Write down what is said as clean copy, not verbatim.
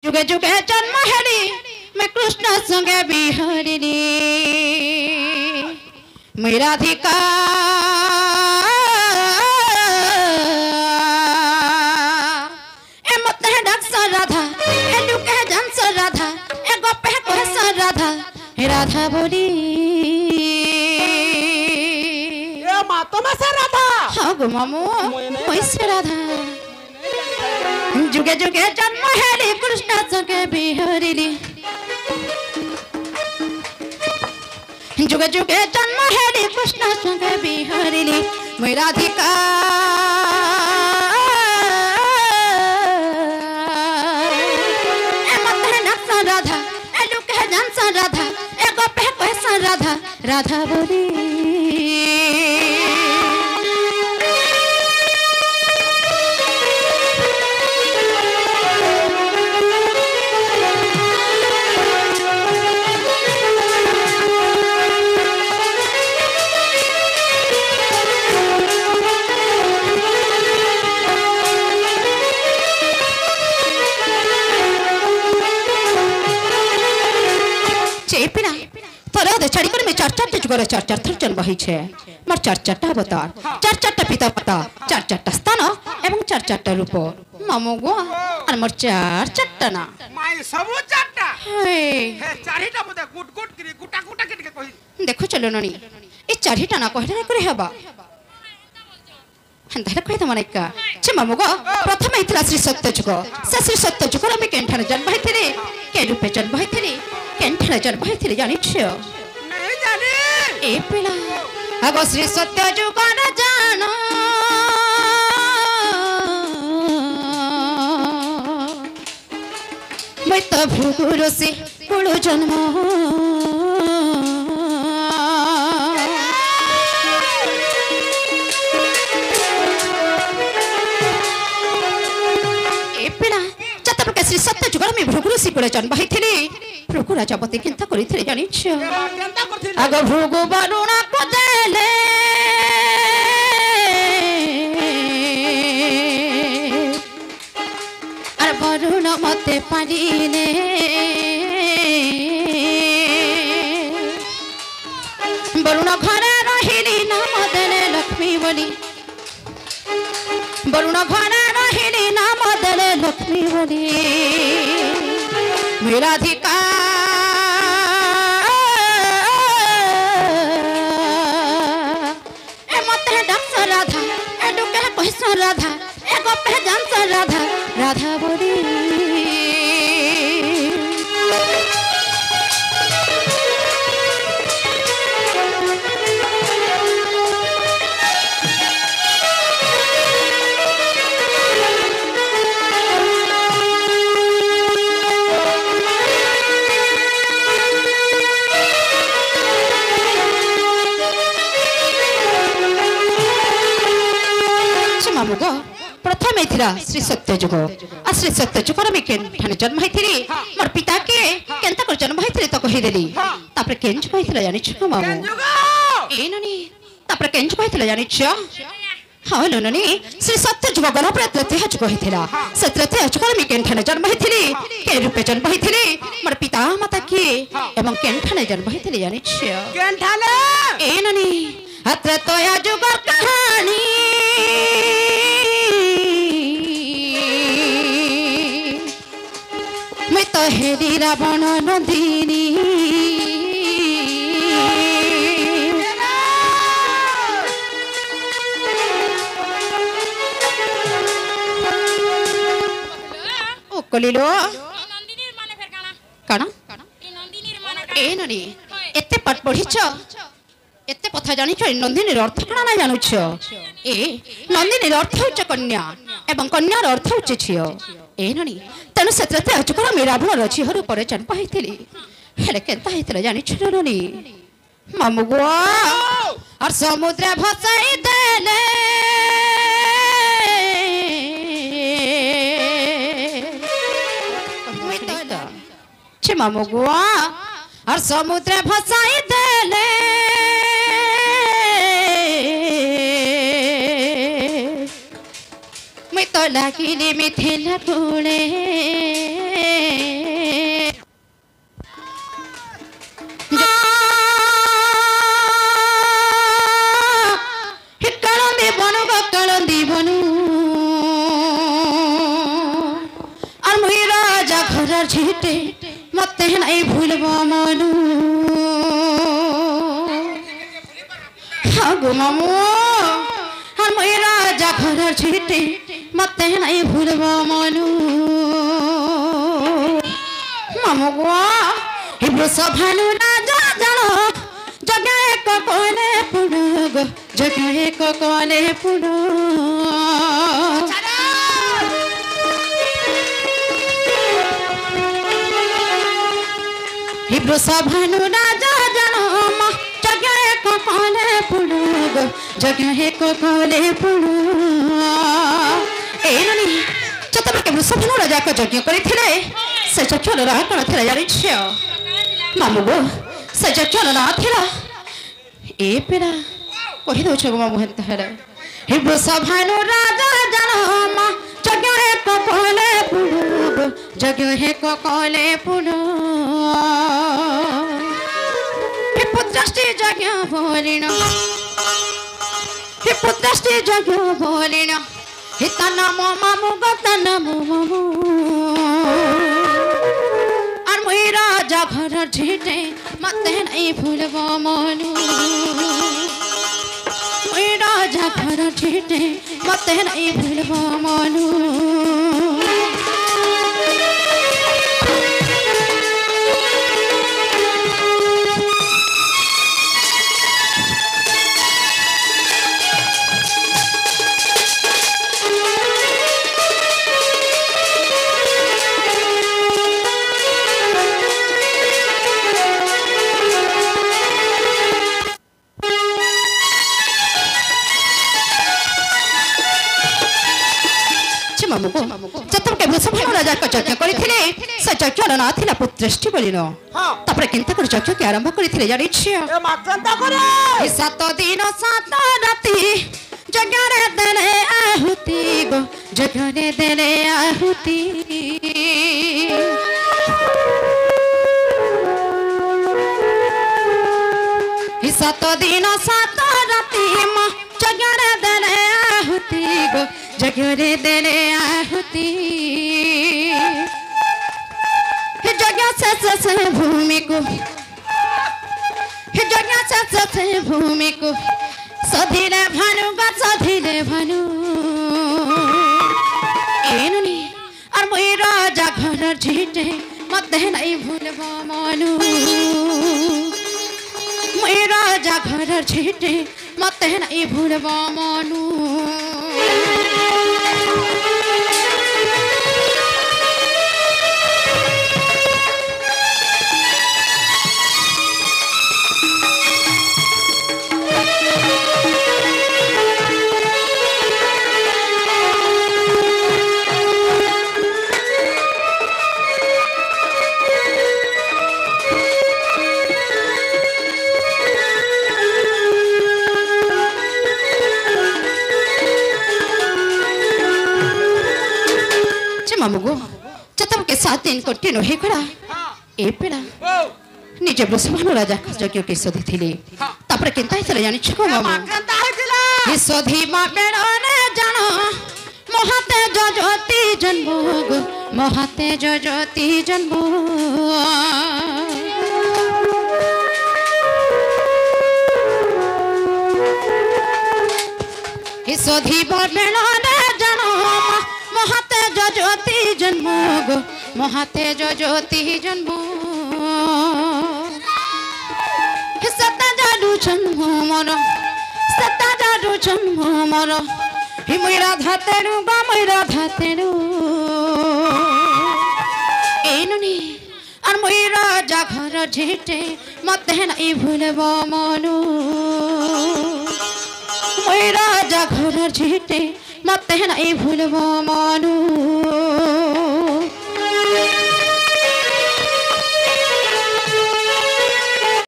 जुगे जुगे जन्म हेली मैं कृष्ण संगे बिहरिली मैं राधिका ए मत है डाक्स राधा ए लुके जंस राधा ए गोपे कोस राधा हे राधा बोली ए मातमा से राधा हाँ गो मामू मैं राधा जुगे जुगे जन्म हेली कृष्ण संगे बिहरिली जुगे जुगे जन्म हेली कृष्ण संगे बिहरिली मैं राधिका ए मत है नक्स राधा ए लुके जंस राधा ए गोपे कोस राधा राधा बोली चढ़ी कर मैं चार चार जुगर चार चार थर जन्म होई छे मोर चार चारटा अवतार चार चारटा पिता माता चार चारटा स्थान एवं चार चारटा रूप मामू गो और मोर चार चारटा ना माई सब चारटा हे चारटा मते गुट गुट करी गुटा गुटा के कहि देखो चलो ननी ए चारटा ना कहले करे हबा हंदारे कहि त मनेका छे मामू गो प्रथम इतला श्री सत्य जुग से श्री सत्य जुग रे मैं केंठाने जन्म होइथिले के रूपे जन्म होइथिले केंठाने जन्म होइथिले जानि छे ए पिला अगो श्री सत्य जुग न जानो मैं तो भूगुरु से कुड़ो जन्म ए पिला जत प्रकार श्री सत्य जुग में भूगुरु से कुड़ो जन्म होइथिले भृगु राजापति केंता करिथिले जानिछ आग भृगु वरुण को देले अरे वरुण मते पारिले वरुण घरे रहिली नाम देले लक्ष्मी बोली वरुण घरे रहिली नाम देले लक्ष्मी बोली मैं राधिका ए मत है डांस राधा ए डुके कोस राधा ए गोपे जांस राधा राधा बोली प्रथम श्री सत्य जुग आ श्री सत्य जुग में केन जन्म होइथिली मोर पिता के केनता कर जन्म होइथिली तो कहि देली तापर केन जुग होइथिला जानि छ मामू ए ननी तापर केन जुग होइथिला जानि छ हां ननी श्री सत्य जुग गण प्रत्यते जुग होइथिला सत्रते जुग में केन जन्म होइथिली के रूपे जन्म होइथिली मोर पिता माता के एवं केन जन्म होइथिली जानि छ केन ठाले ए ननी अत्र तोया जुग कहानी मैं तो हेरी रावण नंदिनी ओ कलिलो नंदिनीर माने फेर काना काना ए नंदिनीर माने ए ननी एते पाठ पढ़िछ एते कथा जानिछ नंदिनीर अर्थ काना ना जानुछ ए नंदिनीर अर्थ होछ कन्या एवं कन्यार अर्थ होछ छियो ए ननी तनु सत्रते अचकरा मेरा भर अछि हरु पर जन पाइथिली हेले केनता हितले जानिछ ननी मामू गो और समुद्र भसाई देले छे मामू गो और समुद्र भसाई देले मैं तो लागिली मिथिला कुले রাজা ঘরের ঝিটে মতে নাই ভুলব মনু হাগো মামু আর মই রাজা ঘরের ঝিটে মতে নাই ভুলব মনু মামু গো হিব্রু সভানু রাজা জানো জগে এক কোনে পুড়ো গো জগে এক কোনে পুড়ো হিব্রু সভানু রাজা জানো জগে এক কোনে পুড়ো গো জগে এক কোনে পুড়ো এইনি চতবাকে সভানু রাজা ক যজ্ঞ করিଥିଲେ ସେ ଯଜ୍ଞର ରାହ କ'ଣ ଥିଲା ଜାଣିଛ ମାମୁ ଗୋ ସେ ଯଜ୍ଞର ନାଁ ଥିଲା ଏ ପେରା କହିଦେଉଛ ଗো ମାମୁ ହେନ୍ତା ହେଲେ ହିବ୍ରୁ ସଭାନୁ ରାଜା ଜାଣ ମା ଯଜ୍ଞ ଏକ କଲେ ପୁଡୁ ଯଜ୍ଞ ଏକ କଲେ ପୁଡୁ হে পুত্রষ্টি যজ্ঞ বলিণ হে পুত্রষ্টি যজ্ঞ বলিণ হে তা নাম মামু গো তা নাম মামু আর মই রাজা ঘরের ঝিটে মতে নাই ভুলব মনু মই রাজা ঘরের ঝিটে মতে নাই ভুলব মনু ଯେତେବେଳେ ବୃଷଭାନୁ ରାଜା ଯଜ୍ଞ କରିଥିଲେ ସେ ଯଜ୍ଞର ନାଁ ଥିଲା ପୁତ୍ରେଷ୍ଟି ବୋଲିନ ତାପରେ କେନ୍ତା କରି ଯଜ୍ଞକେ ଆରମ୍ଭ କରିଥିଲେ ଜାଣିଛ 7 ଦିନ 7 ରାତି ଯଜ୍ଞରେ ଦେଲେ ଆହୁତି ଗো ଯଜ୍ଞରେ ଦେଲେ ଆହୁତି 7 ଦିନ 7 ରାତି ଯଜ୍ଞରେ ଦେଲେ ଆହୁତି ଗো जगरे देने आहुति जगह से भूमि को जगह से भूमि को सधीरे भानु गा सधीरे भानु एनुनी और মই राजा घर झिटे मते नहीं भूलब मनु মই राजा घर झिटे मते नहीं भूलब मनु मामुगो जतम के 7 दिन कोटे नहे खड़ा ए पेड़ा निजे बृषभानु राजा यज्ञ के सधी थिले तापर केनता हितले जानि छको मामू केनता हितला हे सधी मा बेड़ो ने जानो मोहते जजती जन्म गो मोहते जजती जन्म हे सधी मा बेड़ो ने जानो मोहते जजती जन्म गो मोहते जजती जन्म सता जादू जन्म मोर सता जादू जन्म मोर हि মই রাধা তেরু গো মই রাধা তেরু এনুনি আর মই রাজা ঘর ঝিটে মতে নাই ভুলব মনু মই রাজা ঘর ঝিটে मते नहीं भूलबो मनु